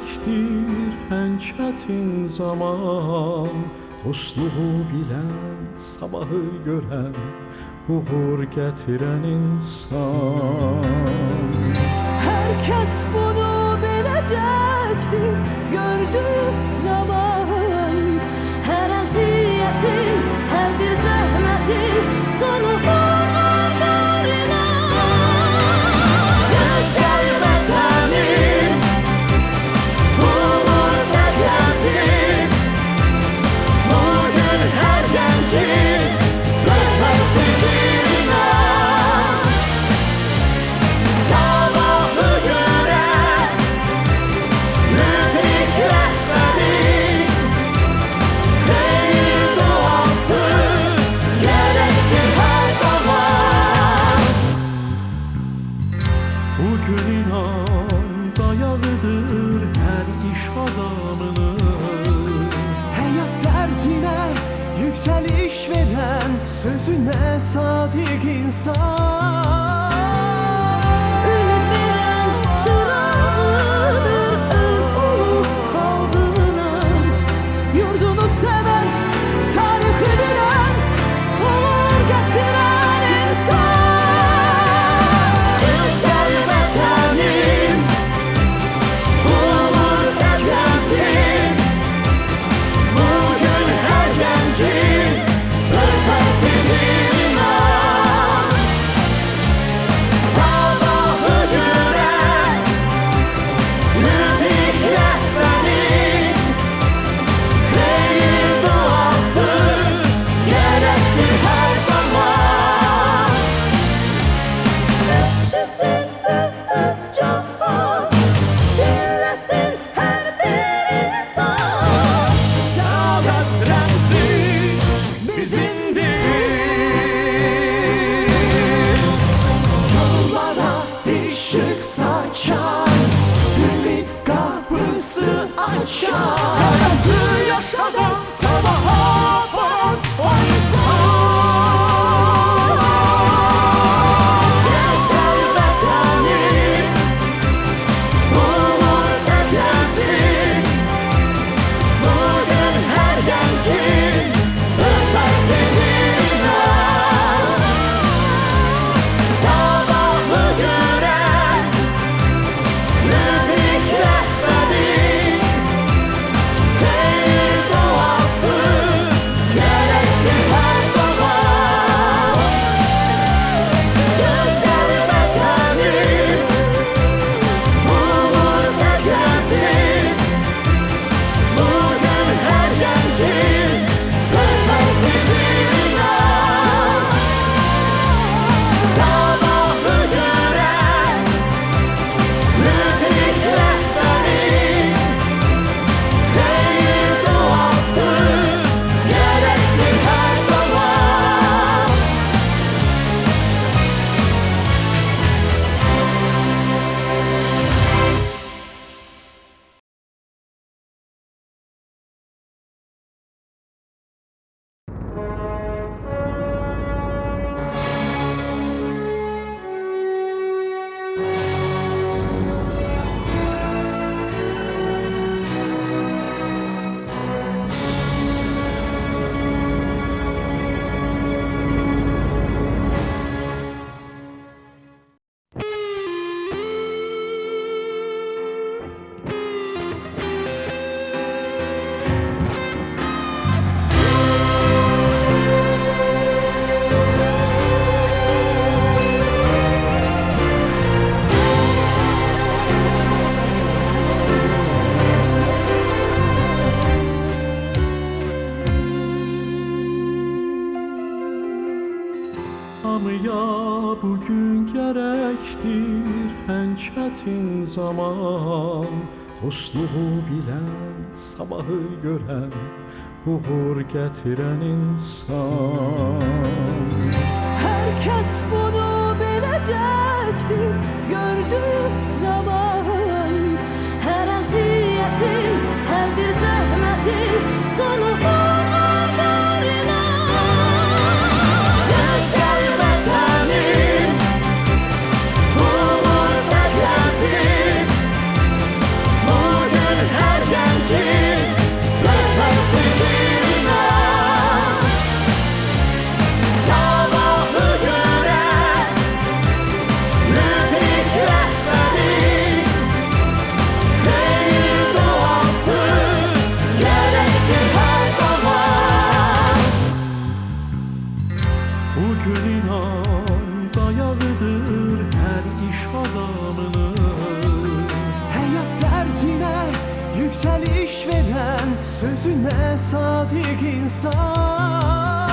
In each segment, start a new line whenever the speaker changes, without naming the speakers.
gerektir en çetin zaman. Dostluğu bilen, sabahı gören, uğur getiren insan.
Herkes bunu bilecektir gördüğü zaman. Her eziyetin, her bir zahmetin sonu vardır inan. Güzel vatanım, uğur gelsin. Bugün her gencin tepesidir inan. Sabahı gören müdrik rehberin hayır duası gerektir her zaman.
Bugün inan dayağıdır her iş adamının.
Hayat terzine yükseliş veren sözüne sadık insan. Ümit veren çırağıdır öz ulu halkına. Yurdunu seven, tarihı bilen, uğur getiren insan. Güzel vatanım, uğur gelsin. Bugün her gencin tepesidir inan. Sabahı gören müdrik rehberin hayır duası gerektir her zaman. Eşitsin bütün cahan, dinlesin her bir insan. Saadet remzi bizimdir. Yollara ışık saçan, ümit kapısı açan. Hayatı yaşadan sabaha varan o insan. Güzel vatanım, uğur gelsin. Bugün her gencin tepesidir inan. Sabahı gören müdrik rehberin hayır duası gerektir her zaman. Güzel vatanım, uğur gelsin. Bugün her gencin tepesidir inan. Sabahı gören müdrik rehberin hayır duası gerektir her zaman.
Anıya bugün gerektir en çetin zaman. Dostluğu bilen, sabahı gören, uğur getiren insan.
Herkes bunu bilecektir gördüğü zaman. Her eziyetin, her bir zahmetin sonu vardır inan. Güzel vatanım, uğur gelsin. Bugün
yükseliş veren sözüne sadık insan.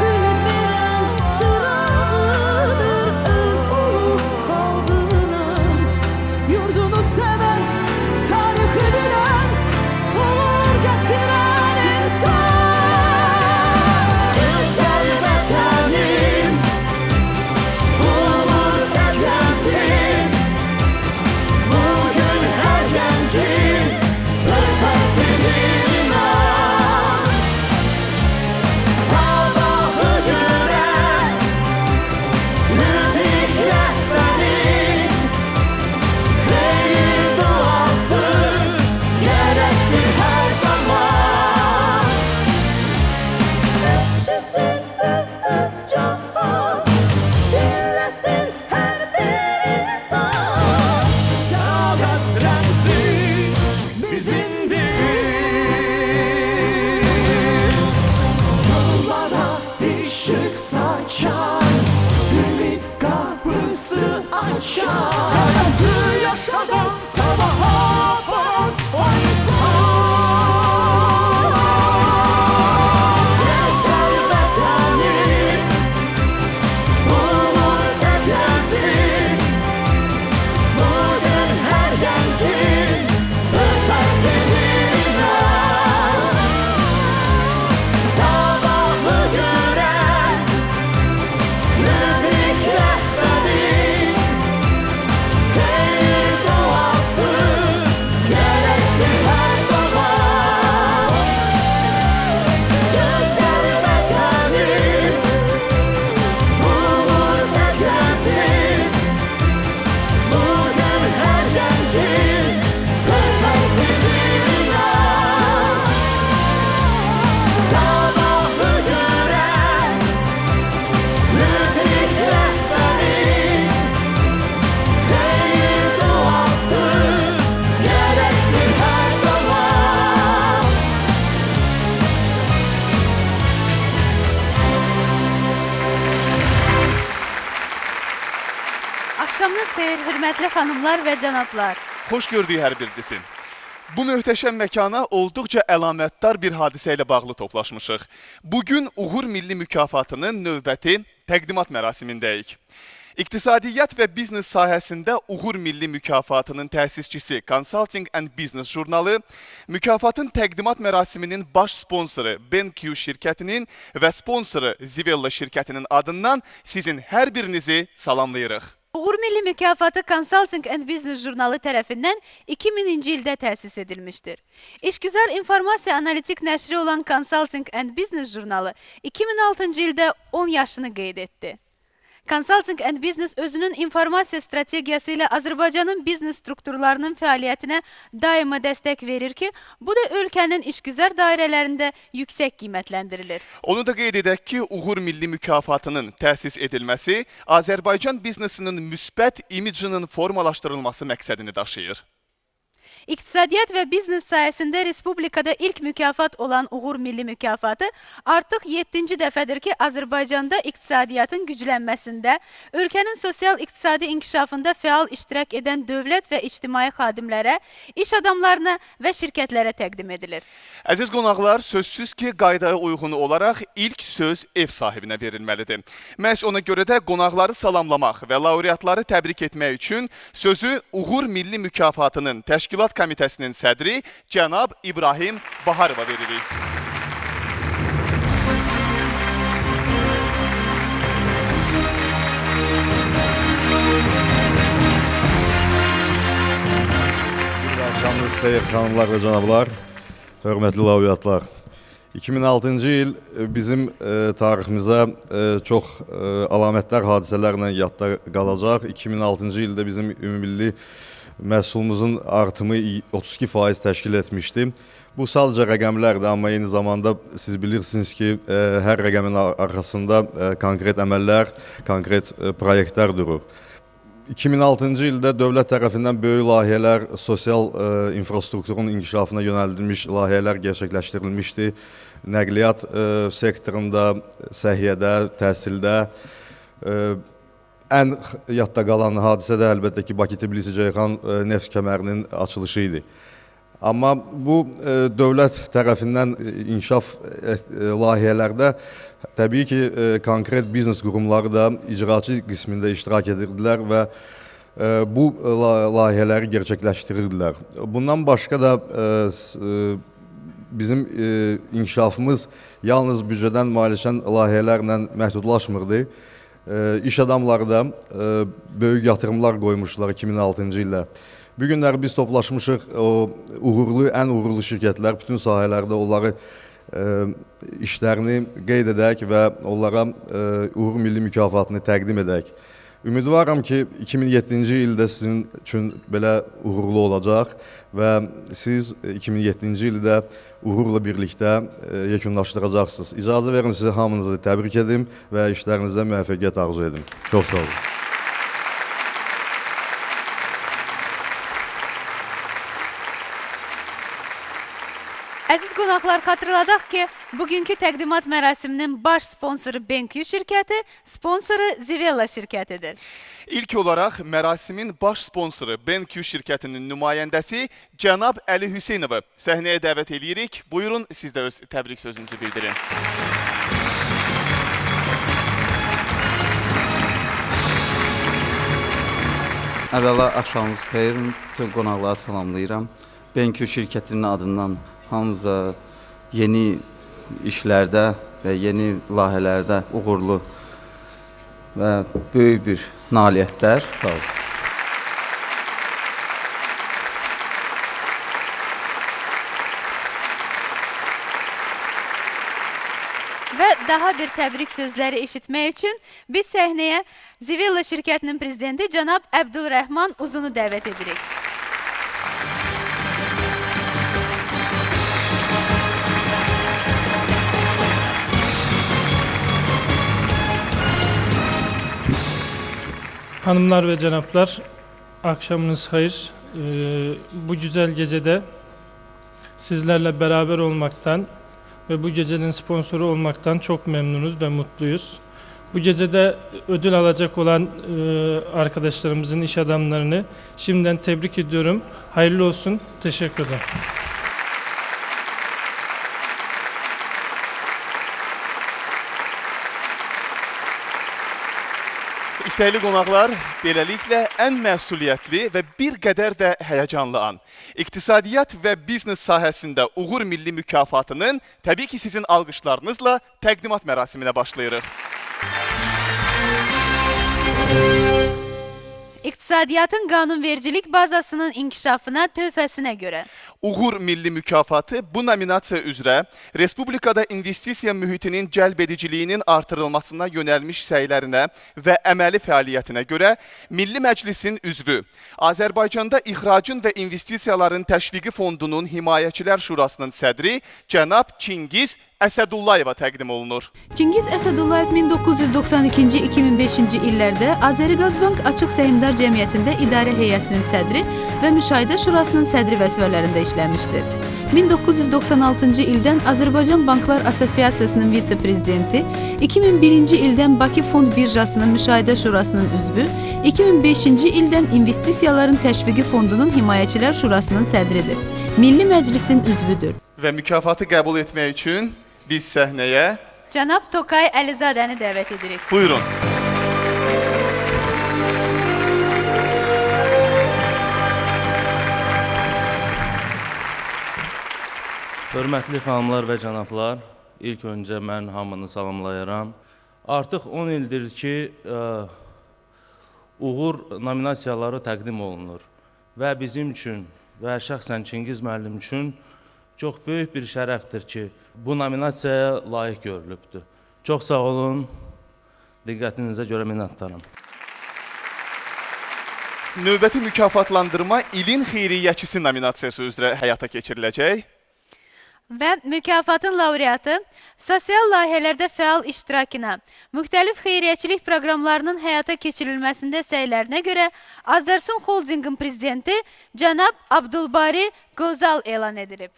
Ümit veren çırağıdır öz ulu halkına. Yurdunu seven, tarihi bilen, uğur getiren insan. Güzel vatanım, uğur gelsin. Bugün her gencin tepesine sabahı gören müdik rehberin kheyir duası gerektir her zaman. Eşitsin bütün cahan, dinlesin her bir insan.
Saadet remzi bizimdir. Yollara ışık saçan, ümit kapısı açan, hayatı yaşadan sabaha bak o insan.
Güzel vatanım, uğur gelsin. Bugün her gencin tepesine sabahı gören müdik rehberin kheyir duası gerektir her zaman. Güzel vatanım, uğur gelsin. Bugün her gencin tepesine sabahı gören müdik rehberin kheyir duası gerektir her zaman.
Axşamınız xeyir, hörmətli xanımlar və cənablar.
Xoş gördük hər birinizi. Bu möhtəşəm məkana olduqca əlamətdar bir hadisə ilə bağlı toplaşmışıq. Bugün Uğur Milli Mükafatının növbəti təqdimat mərasimindəyik. İqtisadiyyat və biznes sahəsində Uğur Milli Mükafatının təsisçisi Consulting and Business jurnalı, mükafatın təqdimat mərasiminin baş sponsoru BenQ şirkətinin və sponsoru Zivella şirkətinin adından sizin hər birinizi salamlayırıq.
Uğur Milli Mükafatı Consulting and Business jurnalı tərəfindən 2000-ci ildə təsis edilmişdir. İşgüzar informasiya analitik nəşri olan Consulting and Business jurnalı 2006-cı ildə 10 yaşını qeyd etdi. Consulting and Business özünün informasiya strategiyası ilə Azərbaycanın biznes strukturlarının fəaliyyətinə daima dəstək verir ki, bu da ölkənin işgüzar dairələrində yüksək qiymətləndirilir.
Onu da qeyd edək ki, Uğur Milli Mükafatının təsis edilməsi Azərbaycan biznesinin müsbət imicinin formalaşdırılması məqsədini daşıyır.
İqtisadiyyat və biznes sayəsində Respublikada ilk mükafat olan Uğur Milli Mükafatı artıq 7-ci dəfədir ki, Azərbaycanda iqtisadiyyatın güclənməsində, ölkənin sosial-iqtisadi inkişafında fəal iştirak edən dövlət və ictimai xadimlərə, iş adamlarına və şirkətlərə təqdim edilir.
Əziz qonaqlar, sözsüz ki, qaydaya uyğun olaraq ilk söz ev sahibinə verilməlidir. Məhz ona görə də qonaqları salamlamaq və laureatları təbrik etmək üçün sözü Uğur Milli Mükafatının Təşkilat Komitəsinin sədri cənab İbrahim Baharova veririk.
Axşamınız xeyir, xanımlar və cənablar, hörmətli laureatlar. 2006-cı il bizim tariximizə çox əlamətdar hadisələrlə yadda qalacaq. 2006-cı ildə bizim ümumilli məhsulumuzun artımı 32% təşkil etmişdi. Bu sadəcə rəqəmlərdir, amma eyni zamanda siz bilirsiniz ki, hər rəqəmin arxasında konkret əməllər, konkret proyektlər durur. 2006-cı ildə dövlət tərəfindən böyük layihələr, sosial infrastrukturun inkişafına yönəldilmiş layihələr gerçəkləşdirilmişdi. Nəqliyyat sektorunda, səhiyyədə, təhsildə. Ən yadda qalan hadisə də əlbəttə ki, Bakı-Tbilisi-Ceyhan neft kəmərinin açılışı idi. Amma bu dövlət tərəfindən inkişaf layihələrdə təbii ki, konkret biznes qurumları da icraçı qismində iştirak edirdilər və bu layihələri gerçəkləşdirirdilər. Bundan başqa da bizim inkişafımız yalnız büdcədən maliyyələşən layihələrlə məhdudlaşmırdı. İş adamları da böyük yatırımlar qoymuşlar 2006-cı ildə. Bu günlər biz toplaşmışıq, ən uğurlu şirkətlər, bütün sahələrdə onları işlərini qeyd edək və onlara uğur milli mükafatını təqdim edək. Ümidvaram ki, 2007-ci ildə sizin üçün belə uğurlu olacaq və siz 2007-ci ildə uğurla birlikdə yekunlaşdıracaqsınız. İcazə verin, sizi hamınızı təbrik edim və işlərinizdə müvəffəqiyyət arzu edim. Çox sağ olun.
Əziz qonaqlar, xatırladaq ki, bugünkü təqdimat mərasiminin baş sponsoru BenQ şirkəti, sponsoru Zivella şirkətidir.
İlk olaraq mərasimin baş sponsoru BenQ şirkətinin nümayəndəsi cənab Əli Hüseynovu səhnəyə dəvət edirik. Buyurun, siz də öz təbrik sözünüzü bildirin.
Əvvəla axşamınız xeyir, bütün qonaqları salamlayıram. BenQ şirkətinin adından hamımıza yeni işlərdə və yeni layihələrdə uğurlu və böyük bir nailiyyətlər. Sağ olun.
Və daha bir təbrik sözləri eşitmək üçün biz səhnəyə Zivella şirkətinin prezidenti cənab Əbdülrəhman Uzunu dəvət edirik.
Hanımlar ve cenaplar, akşamınız hayır. Bu güzel gecede sizlerle beraber olmaktan ve bu gecenin sponsoru olmaktan çok memnunuz ve mutluyuz. Bu gecede ödül alacak olan arkadaşlarımızın, iş adamlarını şimdiden tebrik ediyorum. Hayırlı olsun, teşekkür ederim.
İstəkli qonaqlar, beləliklə ən məsuliyyətli və bir qədər də həyəcanlı an. İqtisadiyyat və biznes sahəsində uğur milli mükafatının təbii ki, sizin alqışlarınızla təqdimat mərasiminə başlayırıq.
İqtisadiyyatın qanunvericilik bazasının inkişafına töhfəsinə görə.
Uğur milli mükafatı bu nominasiya üzrə Respublikada investisiya mühitinin cəlb ediciliyinin artırılmasına yönəlmiş səylərinə və əməli fəaliyyətinə görə Milli Məclisin üzvü, Azərbaycanda İxracın və İnvestisiyaların Təşviqi Fondunun Himayəçilər Şurasının sədri cənab Çingiz Əsədullayeva təqdim olunur.
Çingiz Əsədullayev 1992-2005-ci illərdə Azəriqazbank Açıq Səhmdar Cəmiyyətində idarə heyətinin sədri və Müşahidə Şurasının sədri vəzifələrində işləmişdir. 1996-cı ildən Azərbaycan Banklar Assosiasiyasının vitse-prezidenti, 2001-ci ildən Bakı Fond Birjasının Müşahidə Şurasının üzvü, 2005-ci ildən İnvestisiyaların Təşviqi Fondunun Himayəçilər Şurasının sədridir. Milli Məclisin üzvüdür.
Və mükafatı qəbul etmək üçün biz səhnəyə
Cənab Tokay Əlizadəni dəvət edirik.
buyurun.
Hörmətli xanımlar və cənablar, ilk öncə mən hamını salamlayaram. Artıq 10 ildir ki, uğur nominasiyaları təqdim olunur və bizim üçün və şəxsən Çingiz müəllim üçün çox böyük bir şərəfdir ki, bu nominasiyaya layiq görülübdür. Çox sağ olun, diqqətinizə görə minnətdaram.
Növbəti mükafatlandırma ilin xeyriyyəçisi nominasiyası üzrə həyata keçiriləcək.
Və mükafatın laureatı sosial layihələrdə fəal iştirakına, müxtəlif xeyriyyəçilik proqramlarının həyata keçirilməsində səylərinə görə Azərsun Holdingin prezidenti cənab Abdulbari Qozal elan edilib.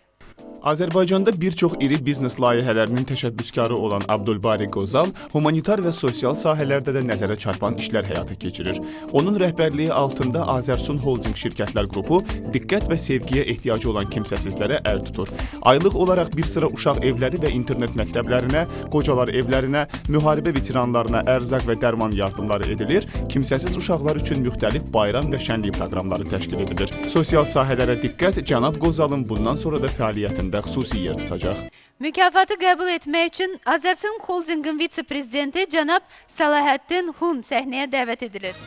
Azərbaycanda bir çox iri biznes layihələrinin təşəbbüskarı olan Abdulbari Qozal humanitar və sosial sahələrdə də nəzərə çarpan işlər həyata keçirir. Onun rəhbərliyi altında Azərsun Holding şirkətlər qrupu diqqət və sevgiyə ehtiyacı olan kimsəsizlərə əl tutur. Aylıq olaraq bir sıra uşaq evləri və internet məktəblərinə, qocalar evlərinə, müharibə veteranlarına ərzaq və dərman yardımları edilir, kimsəsiz uşaqlar üçün müxtəlif bayram və şənlik proqramları təşkil edilir. Sosial sahələrə diqqət cənab Qozalın bundan sonra da fəaliyyətində xüsusi yer tutacaq.
Mükafatı qəbul etmək üçün Azərsun Holdingin vitse-prezidenti cənab Salahəddin Hun səhnəyə dəvət edilir.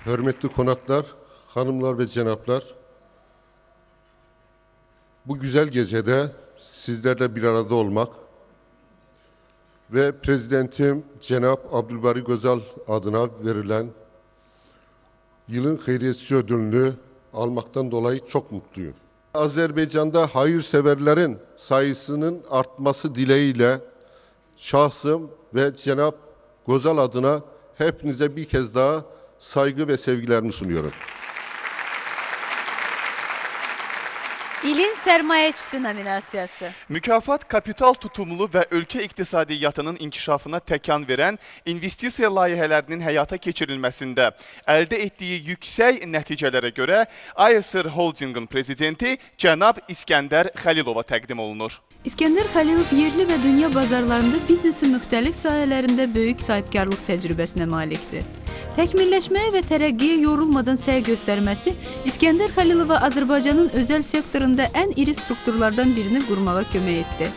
Hörmətli konaklar, hanımlar ve cenaplar, bu güzel gecede sizlerle bir arada olmak ve Prezidentim Cenab Abdulbari Qozal adına verilen yılın hayriyetçi ödülünü almaktan dolayı çok mutluyum. Azerbaycan'da hayırseverlerin sayısının artması dileğiyle şahsım ve Cenab Qozal adına hepinize bir kez daha saygı ve sevgilerimi sunuyorum.
İlin sərmayəçisi nominasiyası.
Mükafat kapital tutumlu və ölkə iqtisadiyyatının inkişafına təkan verən investisiya layihələrinin həyata keçirilməsində əldə etdiyi yüksək nəticələrə görə Ayasır Holdingin prezidenti cənab İskəndər Xəlilova təqdim olunur.
İskəndər Xəlilov yerli və dünya bazarlarında biznesin müxtəlif sahələrində böyük sahibkarlıq təcrübəsinə malikdir. Təkmilləşməyə və tərəqqiyə yorulmadan səy göstərməsi İskəndər Xəlilova Azərbaycanın özəl sektorunda ən iri strukturlardan birini qurmağa kömək etdi.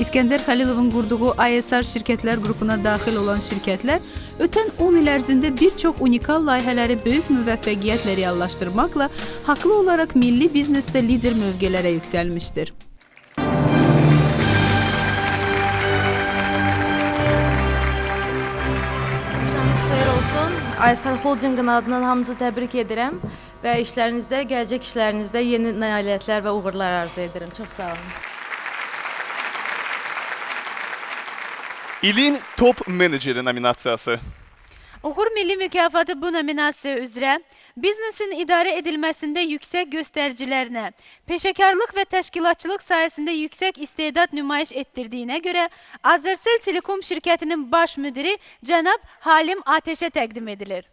İskəndər Xəlilovun qurduğu ISR şirkətlər qrupuna daxil olan şirkətlər ötən 10 il ərzində bir çox unikal layihələri böyük müvəffəqiyyətlə reallaşdırmaqla haqlı olaraq milli biznesdə lider mövqelərə yüksəlmişdir.
Ayasar Holdingin adından hamınızı təbrik edirəm və işlərinizdə, gələcək işlərinizdə yeni nailiyyətlər və uğurlar arzu edirəm. Çox sağ olun.
İlin top meneceri nominasiyası.
Uğur Milli Mükafatı bu nominasiya üzrə biznesin idarə edilməsində yüksək göstəricilərinə, peşəkarlıq və təşkilatçılıq sayəsində yüksək istedad nümayiş etdirdiyinə görə Azərsel Telekom şirkətinin baş müdiri cənab Halim Ateşə təqdim edilir.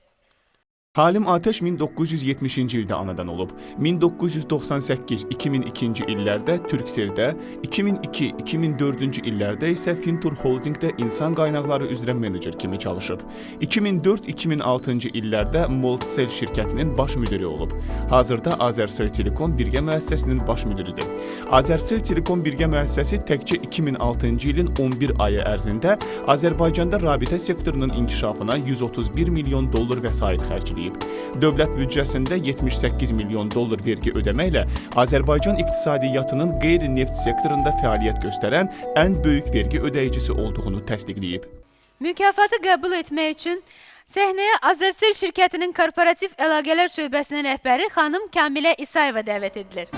Halim Ateş 1970-ci ildə anadan olub. 1998-2002-ci illərdə Turkcelldə, 2002-2004-cü illərdə isə Fintur Holdingdə insan qaynaqları üzrə menecer kimi çalışıb. 2004-2006-cı illərdə Moldsel şirkətinin baş müdiri olub. Hazırda Azərsel Telekom birgə müəssisəsinin baş müdiridir. Azərsel Telekom birgə müəssisəsi təkcə 2006-cı ilin 11 ayı ərzində Azərbaycanda rabitə sektorunun inkişafına 131 milyon dollar vəsait xərcləyib. Dövlət büdcəsində 78 milyon dollar vergi ödəməklə Azərbaycan iqtisadiyyatının qeyri-neft sektorunda fəaliyyət göstərən ən böyük vergi ödəyicisi olduğunu təsdiqləyib.
Mükafatı qəbul etmək üçün səhnəyə Azərsel şirkətinin korporativ əlaqələr şöbəsinin rəhbəri xanım Kamilə İsayeva dəvət edilir.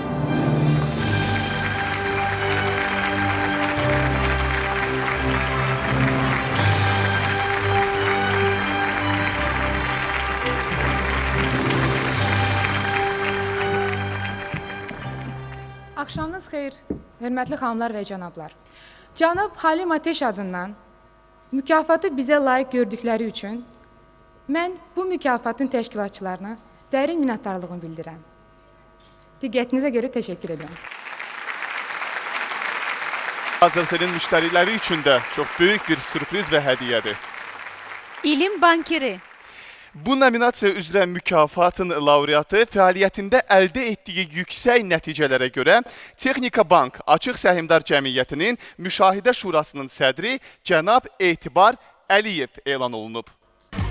Axşamınız xeyir, hörmətli xanımlar və cənablar. Cənab Halim Ateş adından mükafatı bizə layiq gördükləri üçün mən bu mükafatın təşkilatçılarına dərin minnətdarlığımı bildirirəm. Diqqətinizə görə təşəkkür edirəm.
Azərselin müştəriləri üçün də çox böyük bir sürpriz və hədiyyədir.
İlim bankiri.
Bu nominasiya üzrə mükafatın laureatı fəaliyyətində əldə etdiyi yüksək nəticələrə görə Texnika Bank Açıq Səhmdar Cəmiyyətinin Müşahidə Şurasının sədri cənab Etibar Əliyev elan olunub.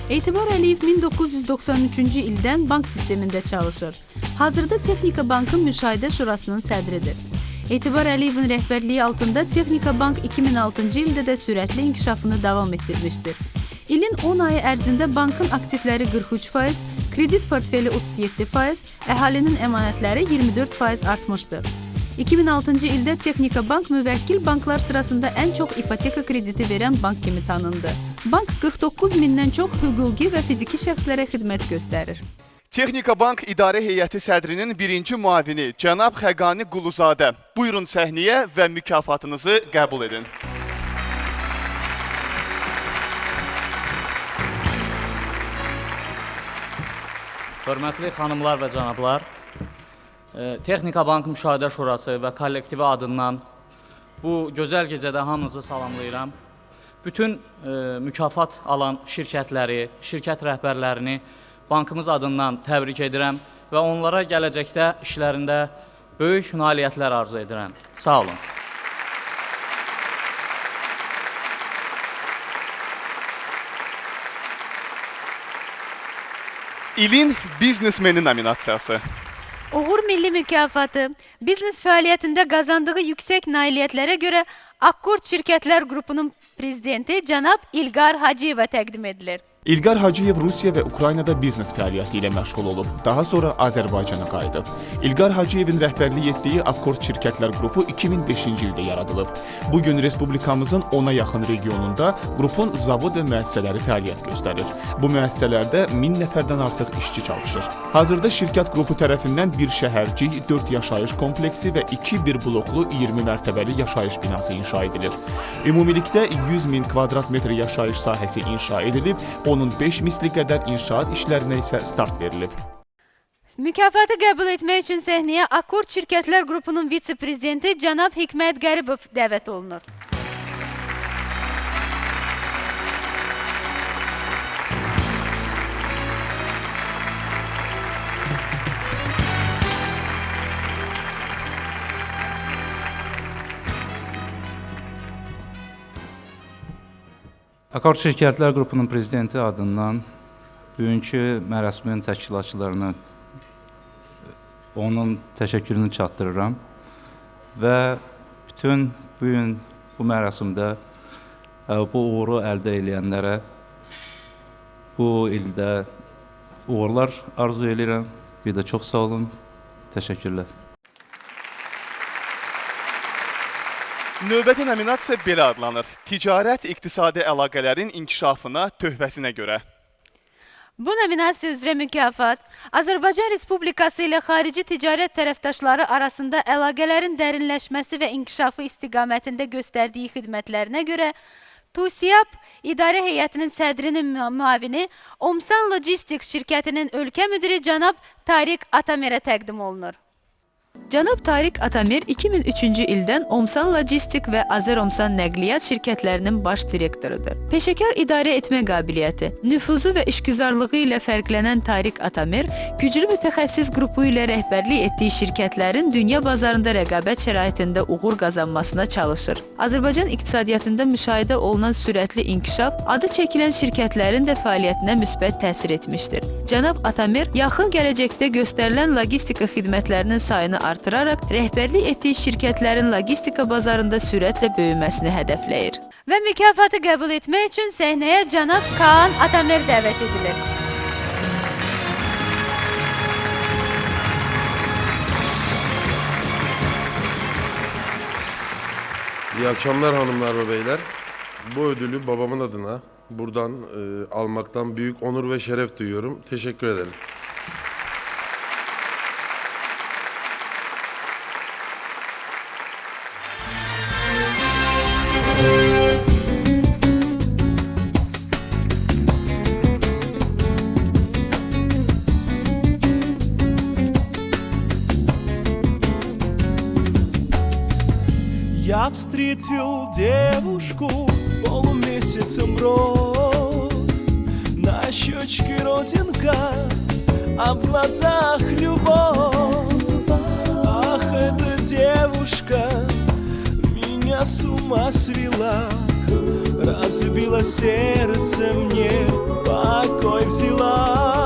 Etibar Əliyev 1993-cü ildən bank sistemində çalışır. Hazırda Texnika Bankın Müşahidə Şurasının sədridir. Etibar Əliyevin rəhbərliyi altında Texnika Bank 2006-cı ildə də sürətli inkişafını davam etdirmişdir. İlin 10 ayı ərzində bankın aktivləri 43%, Kredit portfeli 37%, əhalinin əmanətləri 24% artmışdır. 2006-cı ildə Texnika Bank müvəkkil banklar sırasında ən çox ipoteka krediti verən bank kimi tanındı. Bank 49 mindən çox hüquqi və fiziki şəxslərə xidmət göstərir.
Texnika Bank İdarə Heyəti sədrinin birinci müavini cənab Xəqani Quluzadə. Buyurun səhnəyə və mükafatınızı qəbul edin.
Hörmətli xanımlar və cənablar, Texnika Bank Müşahidə Şurası və kollektivi adından bu gözəl gecədə hamınızı salamlayıram. Bütün mükafat alan şirkətləri, şirkət rəhbərlərini bankımız adından təbrik edirəm və onlara gələcəkdə işlərində böyük nailiyyətlər arzu edirəm. Sağ olun.
İlin biznesmeni nominasiyası.
Uğur Milli Mükafatı, biznes fəaliyyətində qazandığı yüksək nailiyyətlərə görə Akkord Şirkətlər Qrupunun prezidenti cənab İlqar Hacıyeva təqdim edilir.
İlqar Hacıyev Rusiya və Ukraynada biznes fəaliyyəti ilə məşğul olub. Daha sonra Azərbaycana qayıdıb. İlqar Hacıyevin rəhbərlik etdiyi Akkord Şirkətlər Qrupu 2005-ci ildə yaradılıb. Bugün Respublikamızın 10-a yaxın regionunda qrupun zavod və müəssisələri fəaliyyət göstərir. Bu müəssisələrdə 1000 nəfərdən artıq işçi çalışır. Hazırda şirkət qrupu tərəfindən bir şəhərcik, 4 yaşayış kompleksi və 2 bir bloklu 20 mərtəbəli yaşayış binası inşa edilir. Ümumilikdə 100 min kvadrat metr yaşayış sahəsi inşa edilib, onun 5 misli qədər inşaat işlərinə isə start verilib.
Mükafatı qəbul etmək üçün səhnəyə Akkord Şirkətlər Qrupunun vitse-prezidenti cənab Hikmət Qəribov dəvət olunur.
Akkord Şirkətlər Qrupunun prezidenti adından bugünkü mərasimin təşkilatçılarına onun təşəkkürünü çatdırıram və bütün bugün bu mərasimdə bu uğuru əldə edənlərə bu ildə uğurlar arzu edirəm. Bir də çox sağ olun. Təşəkkürlər.
Növbəti nominasiya belə adlanır. Ticarət iqtisadi əlaqələrin inkişafına töhfəsinə görə.
Bu nominasiya üzrə mükafat Azərbaycan Respublikası ilə xarici ticarət tərəfdaşları arasında əlaqələrin dərinləşməsi və inkişafı istiqamətində göstərdiyi xidmətlərinə görə TUSİAP İdarə Heyətinin sədrinin müavini Omsan Logistik şirkətinin ölkə müdiri cənab Tariq Atamerə təqdim olunur.
Cənab Tariq Atamer 2003-cü ildən Omsan Logistik və Azəromsan Nəqliyyat şirkətlərinin baş direktorudur. Peşəkar idarə etmə qabiliyyəti, nüfuzu və işgüzarlığı ilə fərqlənən Tariq Atamer, güclü mütəxəssis qrupu ilə rəhbərlik etdiyi şirkətlərin dünya bazarında rəqabət şəraitində uğur qazanmasına çalışır. Azərbaycan iqtisadiyyatında müşahidə olunan sürətli inkişaf adı çəkilən şirkətlərin də fəaliyyətinə müsbət təsir etmişdir. Cənab Atamer yaxın gələcəkdə göstərilən logistika xidmətlərinin sayını artıraraq rəhbərlik etdiyi şirkətlərin logistika bazarında sürətlə böyüməsini hədəfləyir.
Və mükafatı qəbul etmək üçün səhnəyə cənab Kaan Atamer dəvət edilir.
İyi akşamlar hanımlar ve beyler. Bu ödülü babamın adına buradan almaktan büyük onur ve şeref duyuyorum. Teşekkür ederim.
Я встретил девушку полумесяцем бровь, на щечке родинка, а в глазах любовь. Ах, эта девушка меня с ума свела, разбила сердце мне, покой взяла.